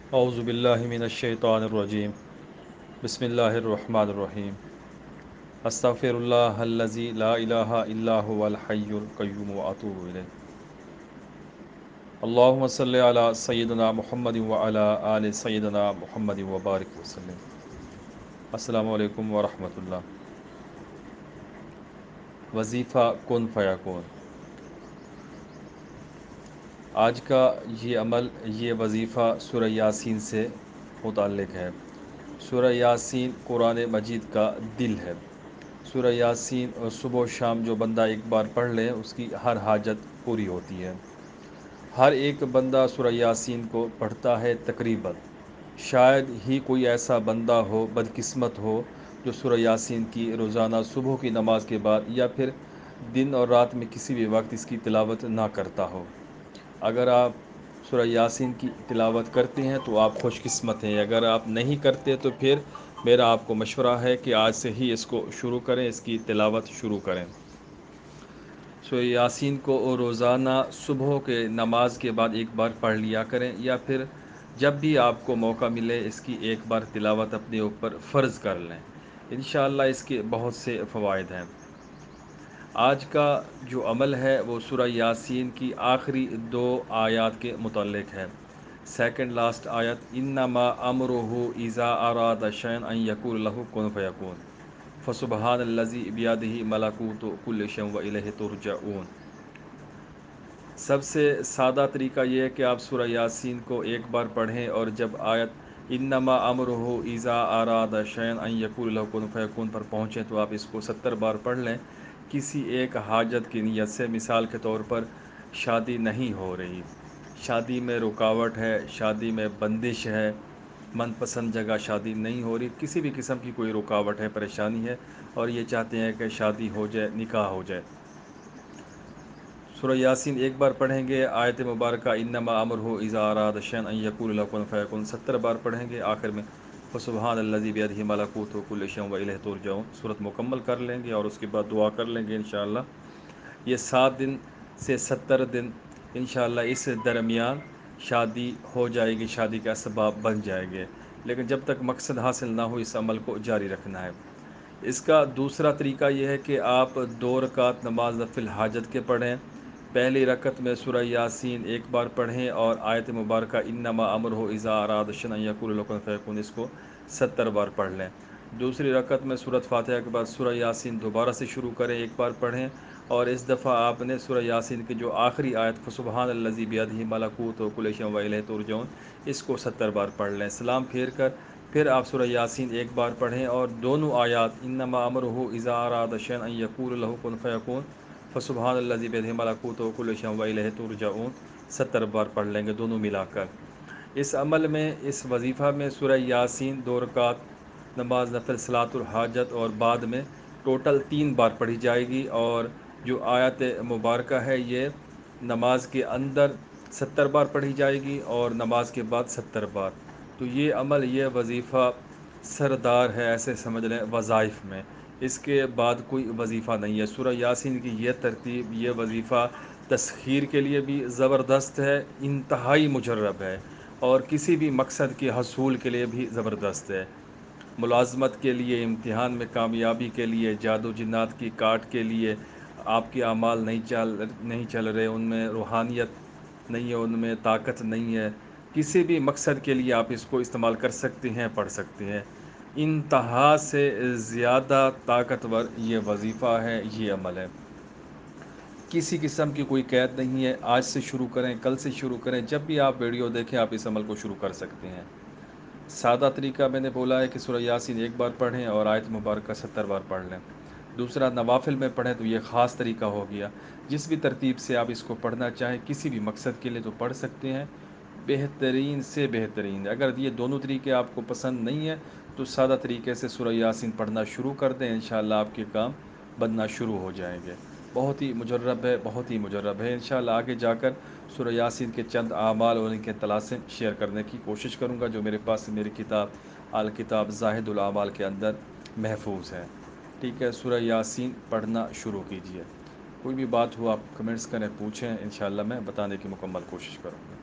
اعوذ باللہ من الشیطان الرجیم بسم اللہ الرحمن الرحیم استغفر اللہ الذی لا الہ الا هو الحی القیوم واتوب الیہ اللہم صلی علی سیدنا محمد وعلی آل سیدنا محمد وبارک وسلم۔ السلام علیکم ورحمۃ اللہ۔ وظیفہ کن فیکون۔ آج کا یہ عمل، یہ وظیفہ سورہ یاسین سے متعلق ہے۔ سورہ یاسین قرآن مجید کا دل ہے۔ سورہ یاسین اور صبح و شام جو بندہ ایک بار پڑھ لے اس کی ہر حاجت پوری ہوتی ہے۔ ہر ایک بندہ سورہ یاسین کو پڑھتا ہے تقریباً، شاید ہی کوئی ایسا بندہ ہو، بدقسمت ہو، جو سورہ یاسین کی روزانہ صبح کی نماز کے بعد یا پھر دن اور رات میں کسی بھی وقت اس کی تلاوت نہ کرتا ہو۔ اگر آپ سورہ یاسین کی تلاوت کرتے ہیں تو آپ خوش قسمت ہیں، اگر آپ نہیں کرتے تو پھر میرا آپ کو مشورہ ہے کہ آج سے ہی اس کو شروع کریں، اس کی تلاوت شروع کریں۔ سورہ یاسین کو روزانہ صبح کے نماز کے بعد ایک بار پڑھ لیا کریں، یا پھر جب بھی آپ کو موقع ملے اس کی ایک بار تلاوت اپنے اوپر فرض کر لیں۔ انشاءاللہ اس کے بہت سے فوائد ہیں۔ آج کا جو عمل ہے وہ سورہ یاسین کی آخری 2 آیات کے متعلق ہے۔ سیکنڈ لاسٹ آیت، انما امرہ اذا اراد شیئا ان یقول لہ کن فیکون فسبحان الذی بیدہ ملکوت کل شیء والیہ ترجعون۔ سب سے سادہ طریقہ یہ ہے کہ آپ سورہ یاسین کو ایک بار پڑھیں، اور جب آیت انما امرہ اذا اراد شیئا ان یقول لہ کن فیکون پر پہنچیں تو آپ اس کو 70 بار پڑھ لیں، کسی ایک حاجت کی نیت سے۔ مثال کے طور پر شادی نہیں ہو رہی، شادی میں رکاوٹ ہے، شادی میں بندش ہے، من پسند جگہ شادی نہیں ہو رہی، کسی بھی قسم کی کوئی رکاوٹ ہے، پریشانی ہے، اور یہ چاہتے ہیں کہ شادی ہو جائے، نکاح ہو جائے۔ سورہ یاسین ایک بار پڑھیں گے، آیت مبارکہ انما امرہ اذا اراد شیئا ان یقول لہ کن فیکون 70 بار پڑھیں گے، آخر میں فسبحان الذی بیدہ ملکوت کل شیء والیہ ترجعون سورت مکمل کر لیں گے، اور اس کے بعد دعا کر لیں گے انشاءاللہ۔ یہ 7 دن سے 70 دن انشاءاللہ اس درمیان شادی ہو جائے گی، شادی کے اسباب بن جائیں گے، لیکن جب تک مقصد حاصل نہ ہو اس عمل کو جاری رکھنا ہے۔ اس کا دوسرا طریقہ یہ ہے کہ آپ 2 رکعت نماز نفل حاجت کے پڑھیں۔ پہلی رکعت میں سورہ یاسین ایک بار پڑھیں اور آیت مبارکہ انما امرہ اذا اراد شیئا ان یقول لہ کن فیکون اس کو 70 بار پڑھ لیں۔ دوسری رکعت میں سورۃ فاتحہ کے بعد سورہ یاسین دوبارہ سے شروع کریں، ایک بار پڑھیں، اور اس دفعہ آپ نے سورہ یاسین کی جو آخری آیت فسبحان الذی بیدہ ملکوت کل شیء والیہ ترجعون اس کو 70 بار پڑھ لیں۔ سلام پھیر کر پھر آپ سورہ یاسین ایک بار پڑھیں، اور دونوں آیات انما امرہ اذا اراد شیئا ان یقول لہ کن فیکون فسبحان الذی بیدہ ملکوت کل شیء والیہ ترجعون 70 بار پڑھ لیں گے دونوں ملا کر۔ اس عمل میں، اس وظیفہ میں سورہ یاسین 2 رکعت نماز نفل صلاۃ الحاجت اور بعد میں ٹوٹل 3 بار پڑھی جائے گی، اور جو آیت مبارکہ ہے یہ نماز کے اندر 70 بار پڑھی جائے گی اور نماز کے بعد 70 بار۔ تو یہ عمل، یہ وظیفہ سردار ہے، ایسے سمجھ لیں وظائف میں، اس کے بعد کوئی وظیفہ نہیں ہے۔ سورہ یاسین کی یہ ترتیب، یہ وظیفہ تسخیر کے لیے بھی زبردست ہے، انتہائی مجرب ہے، اور کسی بھی مقصد کے حصول کے لیے بھی زبردست ہے۔ ملازمت کے لیے، امتحان میں کامیابی کے لیے، جادو جنات کی کاٹ کے لیے، آپ کے اعمال نہیں چل رہے، ان میں روحانیت نہیں ہے، ان میں طاقت نہیں ہے، کسی بھی مقصد کے لیے آپ اس کو استعمال کر سکتے ہیں، پڑھ سکتے ہیں۔ انتہا سے زیادہ طاقتور یہ وظیفہ ہے، یہ عمل ہے۔ کسی قسم کی کوئی قید نہیں ہے، آج سے شروع کریں، کل سے شروع کریں، جب بھی آپ ویڈیو دیکھیں آپ اس عمل کو شروع کر سکتے ہیں۔ سادہ طریقہ میں نے بولا ہے کہ سورہ یاسین ایک بار پڑھیں اور آیت مبارکہ 70 بار پڑھ لیں۔ دوسرا، نوافل میں پڑھیں تو یہ خاص طریقہ ہو گیا۔ جس بھی ترتیب سے آپ اس کو پڑھنا چاہیں کسی بھی مقصد کے لیے تو پڑھ سکتے ہیں، بہترین سے بہترین۔ اگر یہ دونوں طریقے آپ کو پسند نہیں ہیں تو سادہ طریقے سے سورہ یاسین پڑھنا شروع کر دیں، انشاءاللہ آپ کے کام بننا شروع ہو جائیں گے۔ بہت ہی مجرب ہے، بہت ہی مجرب ہے۔ انشاءاللہ آگے جا کر سورہ یاسین کے چند اعمال اور ان کے طلاسم شیئر کرنے کی کوشش کروں گا، جو میرے پاس میری کتاب الکتاب زاہد الاعمال کے اندر محفوظ ہے۔ ٹھیک ہے، سورہ یاسین پڑھنا شروع کیجئے۔ کوئی بھی بات ہو آپ کمنٹس کریں، پوچھیں، انشاءاللہ میں بتانے کی مکمل کوشش کروں گا۔